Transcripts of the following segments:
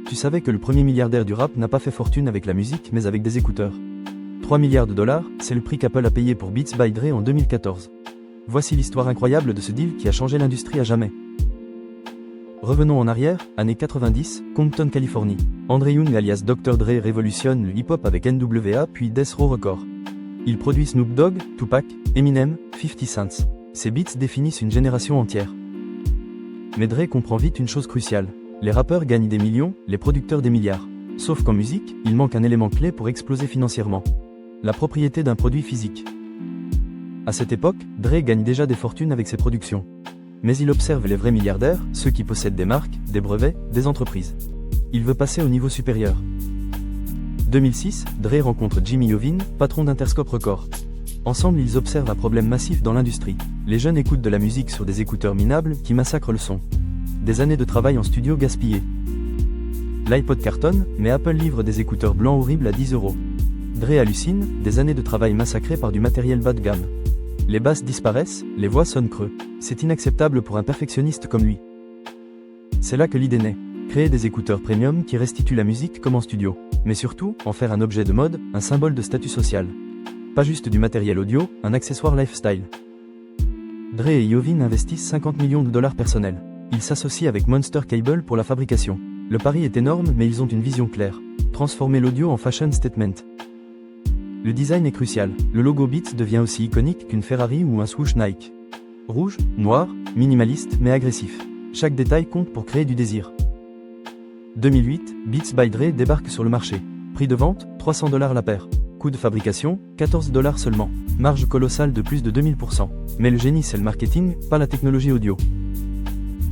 Tu savais que le premier milliardaire du rap n'a pas fait fortune avec la musique mais avec des écouteurs. 3 milliards de dollars, c'est le prix qu'Apple a payé pour Beats by Dre en 2014. Voici l'histoire incroyable de ce deal qui a changé l'industrie à jamais. Revenons en arrière, années 90, Compton, Californie. André Young alias Dr. Dre révolutionne le hip-hop avec NWA puis Death Row Records. Il produit Snoop Dogg, Tupac, Eminem, 50 Cent. Ses beats définissent une génération entière. Mais Dre comprend vite une chose cruciale. Les rappeurs gagnent des millions, les producteurs des milliards. Sauf qu'en musique, il manque un élément clé pour exploser financièrement. La propriété d'un produit physique. À cette époque, Dre gagne déjà des fortunes avec ses productions. Mais il observe les vrais milliardaires, ceux qui possèdent des marques, des brevets, des entreprises. Il veut passer au niveau supérieur. 2006, Dre rencontre Jimmy Iovine, patron d'Interscope Records. Ensemble, ils observent un problème massif dans l'industrie. Les jeunes écoutent de la musique sur des écouteurs minables qui massacrent le son. Des années de travail en studio gaspillées. L'iPod cartonne, mais Apple livre des écouteurs blancs horribles à 10 €. Dre hallucine, des années de travail massacrées par du matériel bas de gamme. Les basses disparaissent, les voix sonnent creux. C'est inacceptable pour un perfectionniste comme lui. C'est là que l'idée naît. Créer des écouteurs premium qui restituent la musique comme en studio. Mais surtout, en faire un objet de mode, un symbole de statut social. Pas juste du matériel audio, un accessoire lifestyle. Dre et Iovine investissent 50 millions de dollars personnels. Ils s'associent avec Monster Cable pour la fabrication. Le pari est énorme mais ils ont une vision claire. Transformer l'audio en fashion statement. Le design est crucial. Le logo Beats devient aussi iconique qu'une Ferrari ou un swoosh Nike. Rouge, noir, minimaliste mais agressif. Chaque détail compte pour créer du désir. 2008, Beats by Dre débarque sur le marché. Prix de vente, 300 $ la paire. Coût de fabrication, 14 $ seulement. Marge colossale de plus de 2000%. Mais le génie c'est le marketing, pas la technologie audio.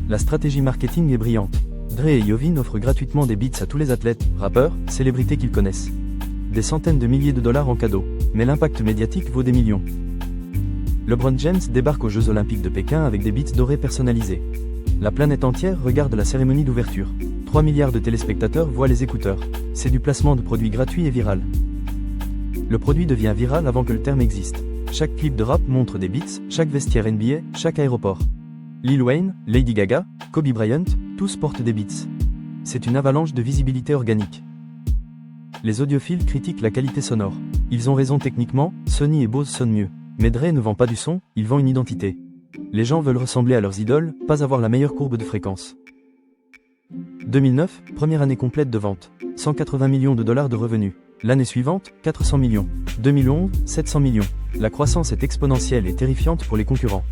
La stratégie marketing est brillante. Dre et Iovine offrent gratuitement des beats à tous les athlètes, rappeurs, célébrités qu'ils connaissent. Des centaines de milliers de dollars en cadeau. Mais l'impact médiatique vaut des millions. LeBron James débarque aux Jeux Olympiques de Pékin avec des beats dorés personnalisés. La planète entière regarde la cérémonie d'ouverture. 3 milliards de téléspectateurs voient les écouteurs. C'est du placement de produits gratuits et viral. Le produit devient viral avant que le terme existe. Chaque clip de rap montre des beats, chaque vestiaire NBA, chaque aéroport. Lil Wayne, Lady Gaga, Kobe Bryant, tous portent des beats. C'est une avalanche de visibilité organique. Les audiophiles critiquent la qualité sonore. Ils ont raison techniquement, Sony et Bose sonnent mieux. Mais Dre ne vend pas du son, il vend une identité. Les gens veulent ressembler à leurs idoles, pas avoir la meilleure courbe de fréquence. 2009, première année complète de vente. 180 millions de dollars de revenus. L'année suivante, 400 millions. 2011, 700 millions. La croissance est exponentielle et terrifiante pour les concurrents.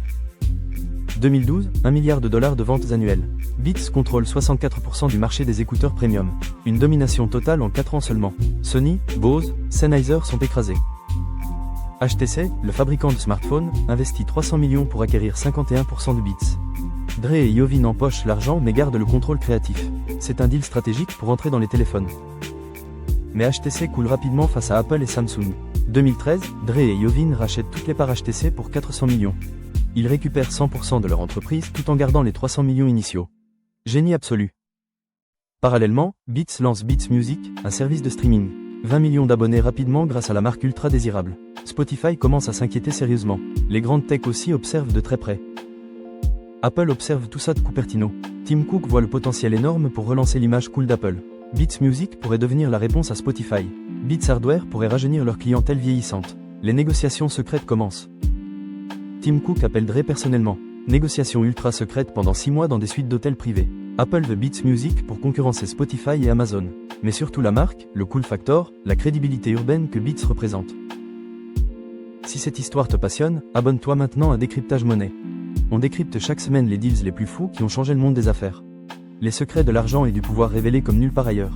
2012, 1 milliard de dollars de ventes annuelles. Beats contrôle 64% du marché des écouteurs premium. Une domination totale en 4 ans seulement. Sony, Bose, Sennheiser sont écrasés. HTC, le fabricant de smartphones, investit 300 millions pour acquérir 51% de Beats. Dre et Iovine empochent l'argent mais gardent le contrôle créatif. C'est un deal stratégique pour entrer dans les téléphones. Mais HTC coule rapidement face à Apple et Samsung. 2013, Dre et Iovine rachètent toutes les parts HTC pour 400 millions. Ils récupèrent 100% de leur entreprise tout en gardant les 300 millions initiaux. Génie absolu. Parallèlement, Beats lance Beats Music, un service de streaming. 20 millions d'abonnés rapidement grâce à la marque ultra désirable. Spotify commence à s'inquiéter sérieusement. Les grandes tech aussi observent de très près. Apple observe tout ça de Cupertino. Tim Cook voit le potentiel énorme pour relancer l'image cool d'Apple. Beats Music pourrait devenir la réponse à Spotify. Beats Hardware pourrait rajeunir leur clientèle vieillissante. Les négociations secrètes commencent. Tim Cook appelle Dre personnellement. Négociations ultra secrètes pendant 6 mois dans des suites d'hôtels privés. Apple veut Beats Music pour concurrencer Spotify et Amazon. Mais surtout la marque, le cool factor, la crédibilité urbaine que Beats représente. Si cette histoire te passionne, abonne-toi maintenant à Décryptage Monnaie. On décrypte chaque semaine les deals les plus fous qui ont changé le monde des affaires. Les secrets de l'argent et du pouvoir révélés comme nulle part ailleurs.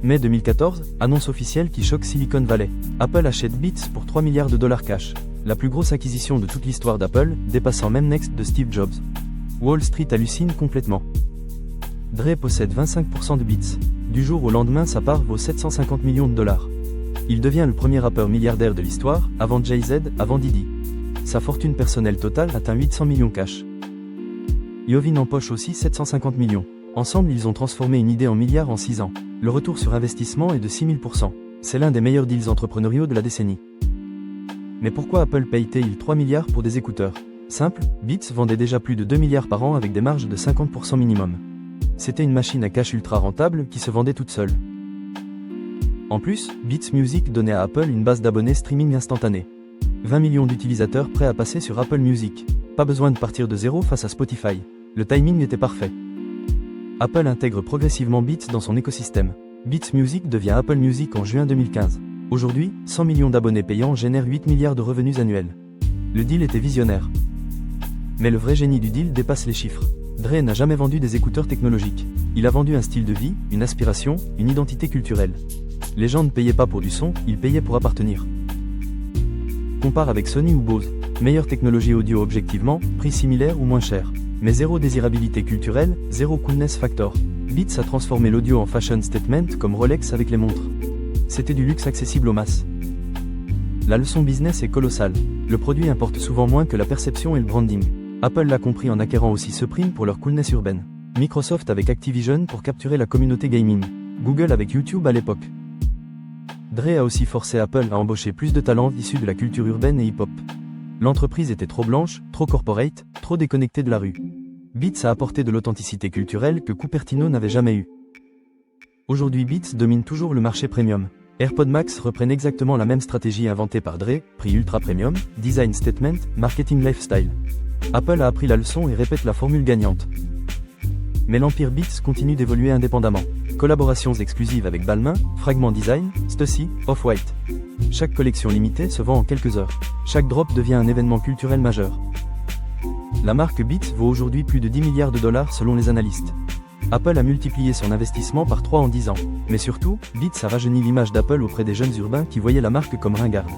Mai 2014, annonce officielle qui choque Silicon Valley. Apple achète Beats pour 3 milliards de dollars cash. La plus grosse acquisition de toute l'histoire d'Apple, dépassant même Next de Steve Jobs. Wall Street hallucine complètement. Dre possède 25% de Beats. Du jour au lendemain, sa part vaut 750 millions de dollars. Il devient le premier rappeur milliardaire de l'histoire, avant Jay-Z, avant Diddy. Sa fortune personnelle totale atteint 800 millions cash. Iovine empoche aussi 750 millions. Ensemble, ils ont transformé une idée en milliards en 6 ans. Le retour sur investissement est de 6000%. C'est l'un des meilleurs deals entrepreneuriaux de la décennie. Mais pourquoi Apple paye-t-il 3 milliards pour des écouteurs? Simple, Beats vendait déjà plus de 2 milliards par an avec des marges de 50% minimum. C'était une machine à cash ultra rentable qui se vendait toute seule. En plus, Beats Music donnait à Apple une base d'abonnés streaming instantanée. 20 millions d'utilisateurs prêts à passer sur Apple Music. Pas besoin de partir de zéro face à Spotify. Le timing était parfait. Apple intègre progressivement Beats dans son écosystème. Beats Music devient Apple Music en juin 2015. Aujourd'hui, 100 millions d'abonnés payants génèrent 8 milliards de revenus annuels. Le deal était visionnaire. Mais le vrai génie du deal dépasse les chiffres. Dre n'a jamais vendu des écouteurs technologiques. Il a vendu un style de vie, une aspiration, une identité culturelle. Les gens ne payaient pas pour du son, ils payaient pour appartenir. Compare avec Sony ou Bose. Meilleure technologie audio objectivement, prix similaire ou moins cher. Mais zéro désirabilité culturelle, zéro coolness factor. Beats a transformé l'audio en fashion statement comme Rolex avec les montres. C'était du luxe accessible aux masses. La leçon business est colossale. Le produit importe souvent moins que la perception et le branding. Apple l'a compris en acquérant aussi Supreme pour leur coolness urbaine. Microsoft avec Activision pour capturer la communauté gaming. Google avec YouTube à l'époque. Dre a aussi forcé Apple à embaucher plus de talents issus de la culture urbaine et hip-hop. L'entreprise était trop blanche, trop corporate, trop déconnectée de la rue. Beats a apporté de l'authenticité culturelle que Cupertino n'avait jamais eue. Aujourd'hui Beats domine toujours le marché premium. AirPods Max reprennent exactement la même stratégie inventée par Dre, prix ultra premium, design statement, marketing lifestyle. Apple a appris la leçon et répète la formule gagnante. Mais l'empire Beats continue d'évoluer indépendamment. Collaborations exclusives avec Balmain, Fragment Design, Stussy, Off-White. Chaque collection limitée se vend en quelques heures. Chaque drop devient un événement culturel majeur. La marque Beats vaut aujourd'hui plus de 10 milliards de dollars selon les analystes. Apple a multiplié son investissement par 3 en 10 ans. Mais surtout, Beats a rajeuni l'image d'Apple auprès des jeunes urbains qui voyaient la marque comme ringarde.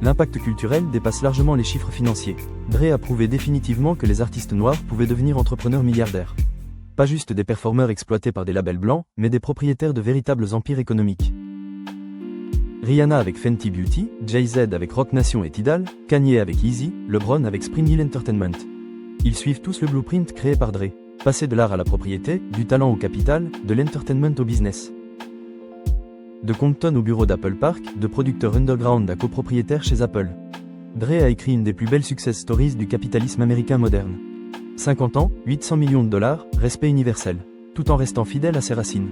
L'impact culturel dépasse largement les chiffres financiers. Dre a prouvé définitivement que les artistes noirs pouvaient devenir entrepreneurs milliardaires. Pas juste des performeurs exploités par des labels blancs, mais des propriétaires de véritables empires économiques. Rihanna avec Fenty Beauty, Jay-Z avec Roc Nation et Tidal, Kanye avec Yeezy, LeBron avec Spring Hill Entertainment. Ils suivent tous le blueprint créé par Dre. Passer de l'art à la propriété, du talent au capital, de l'entertainment au business. De Compton au bureau d'Apple Park, de producteur underground à copropriétaire chez Apple. Dre a écrit une des plus belles success stories du capitalisme américain moderne. 50 ans, 800 millions de dollars, respect universel. Tout en restant fidèle à ses racines.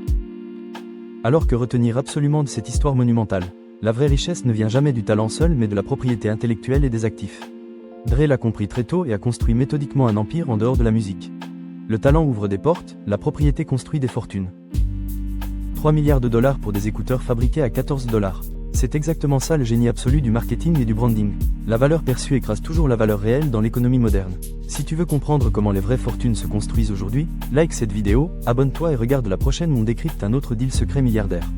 Alors que retenir absolument de cette histoire monumentale? La vraie richesse ne vient jamais du talent seul mais de la propriété intellectuelle et des actifs. Dre l'a compris très tôt et a construit méthodiquement un empire en dehors de la musique. Le talent ouvre des portes, la propriété construit des fortunes. 3 milliards de dollars pour des écouteurs fabriqués à 14 dollars. C'est exactement ça le génie absolu du marketing et du branding. La valeur perçue écrase toujours la valeur réelle dans l'économie moderne. Si tu veux comprendre comment les vraies fortunes se construisent aujourd'hui, like cette vidéo, abonne-toi et regarde la prochaine où on décrypte un autre deal secret milliardaire.